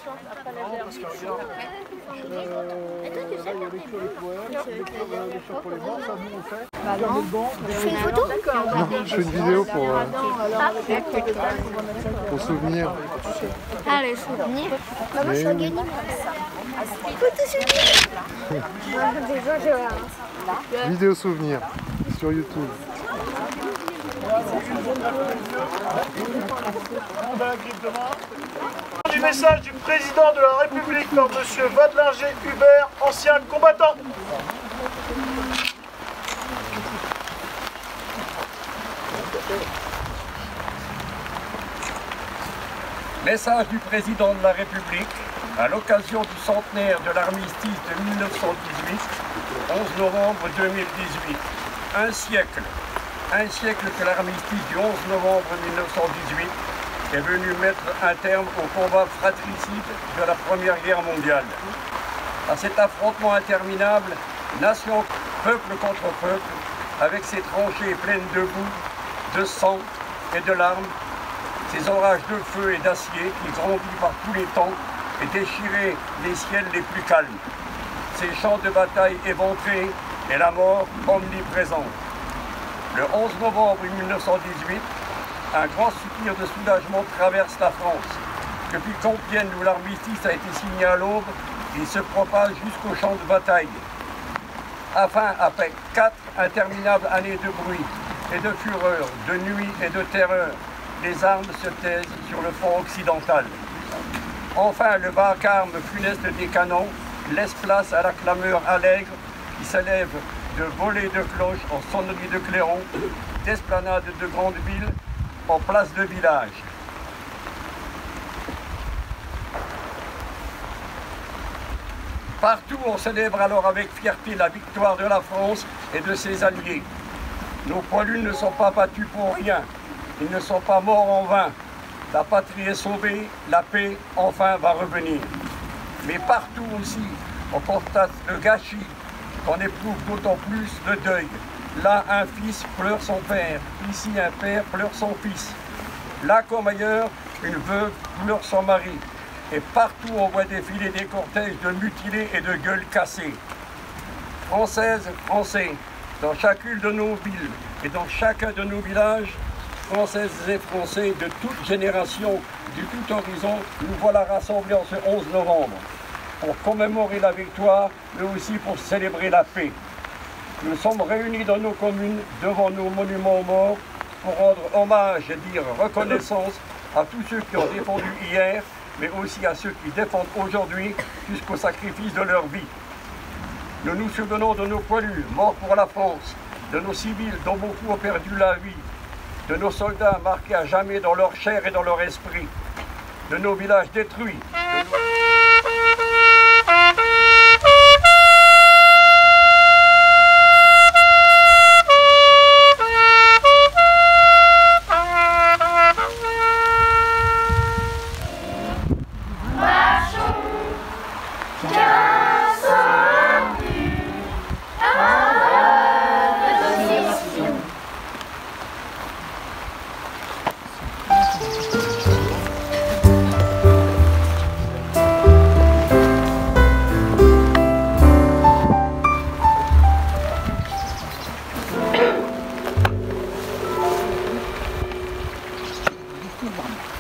Parce que regarde, là, il y a les clés les poèmes, les chants pour les morts, ça nous on fait. Tu fais une photo? Non, je fais une vidéo pour souvenir. Ah, les souvenirs. Maman, je suis organisée. Photo souvenir. Déjà, je vois. Vidéo souvenir sur YouTube. Du message du président de la République par M. Wadlinger Hubert, ancien combattant. Message du président de la République à l'occasion du centenaire de l'armistice de 1918, 11 novembre 2018. Un siècle que l'armistice du 11 novembre 1918 est venu mettre un terme au combat fratricide de la Première Guerre mondiale. À cet affrontement interminable, nation, peuple contre peuple, avec ses tranchées pleines de boue, de sang et de larmes, ces orages de feu et d'acier qui grandissent par tous les temps et déchiraient les ciels les plus calmes. Ces champs de bataille éventrés et la mort omniprésente. Le 11 novembre 1918, un grand soupir de soulagement traverse la France. Depuis Compiègne, où l'armistice a été signé à l'aube, il se propage jusqu'au champ de bataille. Afin, après 4 interminables années de bruit et de fureur, de nuit et de terreur, les armes se taisent sur le front occidental. Enfin, le vacarme funeste des canons laisse place à la clameur allègre qui s'élève de volées de cloches en sonneries de clairons, d'esplanades de grandes villes en places de village. Partout, on célèbre alors avec fierté la victoire de la France et de ses alliés. Nos poilus ne sont pas battus pour rien. Ils ne sont pas morts en vain. La patrie est sauvée, la paix enfin va revenir. Mais partout aussi, on constate le gâchis, qu'on éprouve d'autant plus le deuil. Là, un fils pleure son père, ici un père pleure son fils. Là comme ailleurs, une veuve pleure son mari. Et partout on voit défiler des cortèges de mutilés et de gueules cassées. Françaises, Français, dans chacune de nos villes et dans chacun de nos villages, Françaises et Français de toute génération, du tout horizon, nous voilà rassemblés en ce 11 novembre, pour commémorer la victoire, mais aussi pour célébrer la paix. Nous sommes réunis dans nos communes, devant nos monuments aux morts, pour rendre hommage et dire reconnaissance à tous ceux qui ont défendu hier, mais aussi à ceux qui défendent aujourd'hui jusqu'au sacrifice de leur vie. Nous nous souvenons de nos poilus morts pour la France, de nos civils dont beaucoup ont perdu la vie, de nos soldats marqués à jamais dans leur chair et dans leur esprit, de nos villages détruits, Bon.